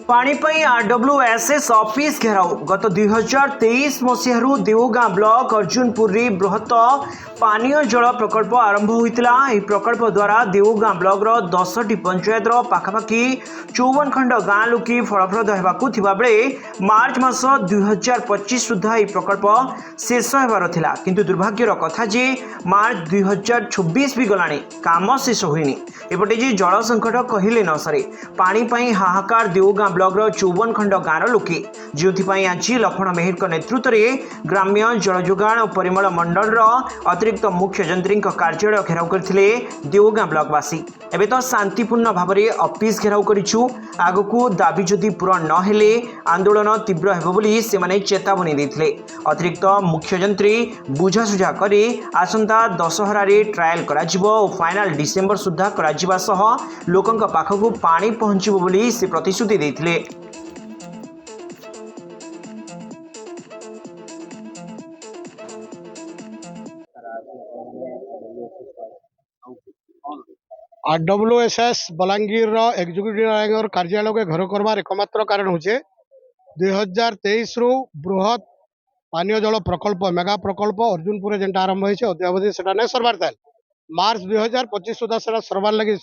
पाणीपाई RWSS office घेराव गत 2023 मसीह Deogaon block Arjunpur बृहत पानीय जल प्रकल्प आरंभ होता। यह प्रकल्प द्वारा देवगां ब्लॉक 10टी पंचायत पाखापाखि 54 खंड गाँ लोकी फलप्रद होगा बेले मार्च मास 2025 सुधा यह प्रकल्प शेष होबार थिला। किंतु दुर्भाग्यर कथा जे मार्च 2026 भी गलानी काम शेष होइनी। एपटे जे जल संकट कहले न सरे पानी हाहाकार देवगां ब्लॉक 54 खंड गाँव लोके जो आज लक्ष्मण मेहर नेतृत्व में ग्राम्य जल जोगाण और परिमल मंडल अतिरिक्त मुख्य जंत्री कार्यालय घेराव करथिले देवगां ब्लॉकवासी। एबे तो शांतिपूर्ण भाव में ऑफिस घेराव करिछु। आगकू दाबी जदि पूरण न हेले आंदोलन तीव्र हेबो बोली से माने चेतावनी देथिले। अतिरिक्त मुख्य जंत्री बुझासुझा करी आसंता दशहरा रे ट्रायल कराजिबो और फाइनल डिसेंबर सुधा कराजिबा सह लोकंक पाखकू पानी पहुंचिबो बोली से प्रतिश्रुति देथिले। आरडब्ल्यूएसएस बलांगीर एक्जिक्यूटिव डायरेक्टर कार्यालय के घर करवार एकमात्र कारण हूँ 2023 रु बृहत पानीय जल प्रकल्प मेगा प्रकल्प अर्जुनपुर जेनटा आरंभ होती अद्यावधि से नहीं सरबार था। मार्च 2025 सुधा से सरबार लगे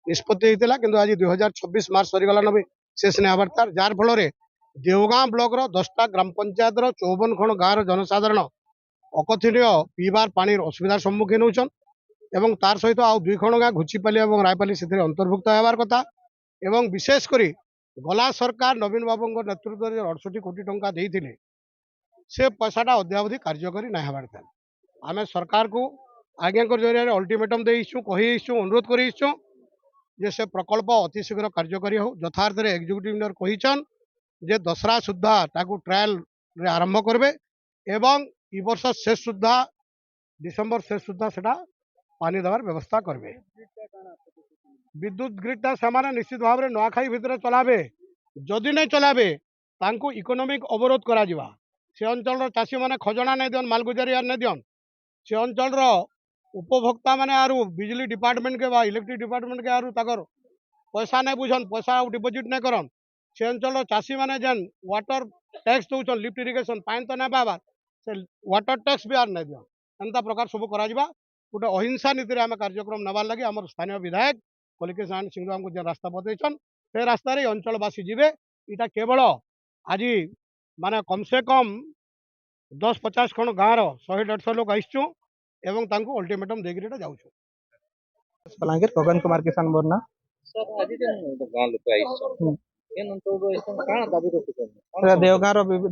निष्पत्ति होता कि आज 2026 मार्च सरीगलान भी शेष नहीं हबार था। जार फल देवगां ब्लॉक 10टा ग्राम पंचायत 54 खंड गाँव जनसाधारण अकथनीय पीबार पानी असुविधार सम्मुखीन होचन एवं तार सहित आउ 2 खंड गाँ घुचीपाली और रायपाली से अंतर्भुक्त होबार कथा। एवं विशेषकर गला सरकार नवीन बाबू नेतृत्व में 68 कोटी टंका देइथिले से पैसाटा अद्यावधि कार्यकारी नहीं हबार था। आम सरकार को आज्ञा जरिए अल्टीमेटम देइछु कहिछु अनुरोध करिछु जे से प्रकल्प अति शीघ्र कार्यकारी हो। यथार्थ रे एक्जिक्यूटिव इंजीनियर कहिछन जे दसरा सुधा ताकू ट्रायल रे आरंभ करबे एवं ई वर्ष शेष सुधा डिसेंबर शेष सुधा सेटा पानी देवार व्यवस्था करबे। विद्युत ग्रिडटा से निश्चित भाव में नुआखाई भितर चलाबे जदि नहीं चलाबे तांको इकोनॉमिक अवरोध करा जिवा। से अंचल चाषी मैंने खजना नहीं दियन मालगुजारी नहीं दियन से अंचल उपभोक्ता मैंने आरु बिजली डिपार्टमेंट के इलेक्ट्रिक डिपार्टमेंट के आरु ताकर पैसा नहीं बुझन पैसा डिपोजिट नहीं करन से अंचल चाषी मैंने जेन वाटर टैक्स दौन लिफ्ट इरिगेशन पानी तो नहीं पाबार से वाटर टैक्स भी आर नहीं दियन एंता प्रकार सब करा गोटे अहिंसा नीति आम कार्यक्रम नबार लगे आम स्थानीय विधायक कलिकेश नारायण सिंह आमको जो रास्ता बतईन से रास्तार अंचलवासी जीवे इटा केवल आज माने कम से कम 10-50 खंड गाँव 100-150 लोग आसचु एवं तांको अल्टीमेटम देकर जाऊँ। बलांगीर गगन कुमार किसान बोरना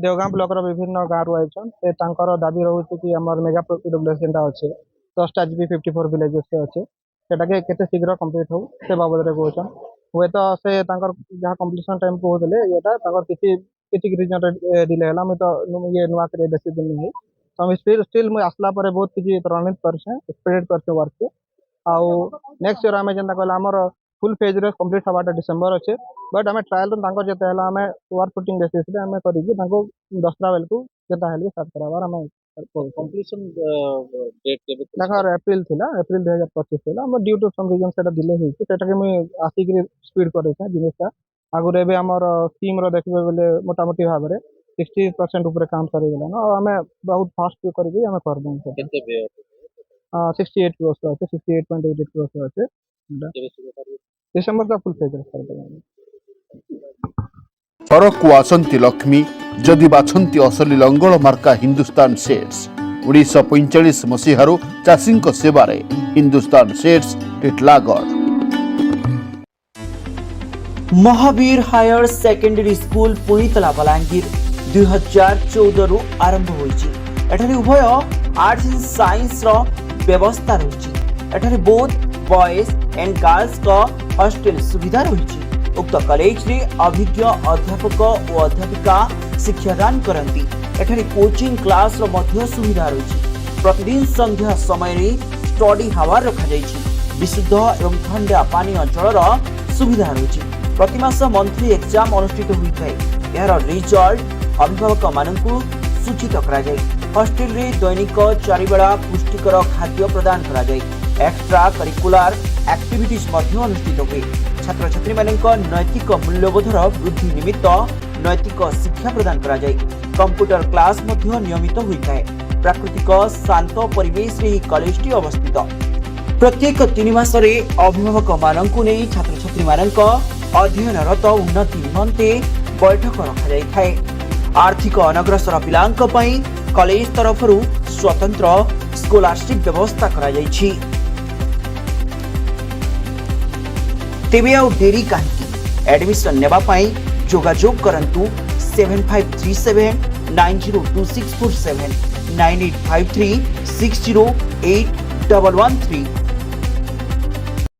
देवगां ब्लॉक विभिन्न गाँव आइछन से तांकर दाबी रहउछि कि हमर मेगा प्रोडक्ट जेंटा अछि 10टा जीबी 54 विलेजेस से अच्छे सेटा के शीघ्र कंप्लीट हो से बाबद रे कहछन हुए तो से तांकर जहाँ कंप्लीशन टाइम को होतले एटा तांकर किछि रीजन रे डिले हला मैं तो ये नुआ करे बेसी दिन नहीं तो हम स्टिल मैं आसला पर बहुत किछि रणनीति करछे स्प्रेड करछे वर्क के आउ नेक्स्ट ईयर हमें जेंता कहला हमर फुल फेज रे कंप्लीट हबाटा डिसेंबर अच्छे बट हमें ट्रायल तांकर जेते हला हमें वर्क फुटिंग बेसिस रे हमें करिकि तांको 10टा बेल को जेता हेले स्टार्ट कराबार हमें कंप्लीशन डेट केबे देखर अप्रैल थिला अप्रैल 2025 थिला हम ड्यू टू सम रीजन सेटा डिले होइछ सेटा के मैं आसिक स्पीड करे छै जिनिसटा आगु रे बे हमर टीम रो देखबे बेले मोटा मोटी भाव रे 60% ऊपर काम करे गेला न हमें बहुत फास्ट करके हमें कर दें केते बे 68 क्रोस আছে 68.88 क्रोस আছে डिसेंबर का फुल फेज कर देंगे। फरक आसंती लक्ष्मी जदि बाछंती असली लंगल मार्का हिंदुस्तान सेट्स 1945 मसीहारू चाषी सेवारे हिंदुस्तान सेट्स Titlagarh. Mahavir higher secondary school पुणीतला बलांगीर 2014 रु आरंभ होइछि। एठारे उभय आर्ट्स एंड साइंस रो व्यवस्था रहिछि। एठारे बोथ बॉयज एंड गर्ल्स का हॉस्टल सुविधा रहिछि। उक्त कॉलेज रे अभिज्ञ अध्यापक और अध्यापिका शिक्षादान करती। एठारे कोचिंग क्लास रो मध्य सुविधा रहिछि। प्रतिदिन संध्या समय रे स्टडी हावर रखा जाइछि। विशुद्ध एवं ठंडा पानीय जलर सुविधा रहिछि। प्रति मास मंथली एग्जाम अनुष्ठित होइଥାଏ। यार रिजल्ट अभिभावक मानकु सूचित करा जाय। हॉस्टल रे दैनिक 4 बेला पुष्टिकर खाद्य प्रदान करा जाय। एक्स्ट्रा करिकुलर एक्टिविटीज मध्य अनुष्ठित हुए। छात्र छात्री मानक नैतिक मूल्यबोधर वृद्धि निमित्त नैतिक शिक्षा प्रदान करा जाय। कंप्यूटर क्लास मध्य नियमित होइଥାଏ। प्राकृतिक शांत परिवेश रे कॉलेजटी अवस्थित। प्रत्येक 3 मासरे अभिभावक मानकु नै छात्र छात्री मानक अध्ययनरत उन्नति निमंते बैठक रखा जाय। आर्थिक अनग्रसर पिलांक पई कॉलेज तरफरु स्वतंत्र स्कॉलरशिप व्यवस्था करा जायछि। तेबे आउ देरी काहेकि एडमिशन नेबा पई जोगाजोग करंतु 7537902647 9853608113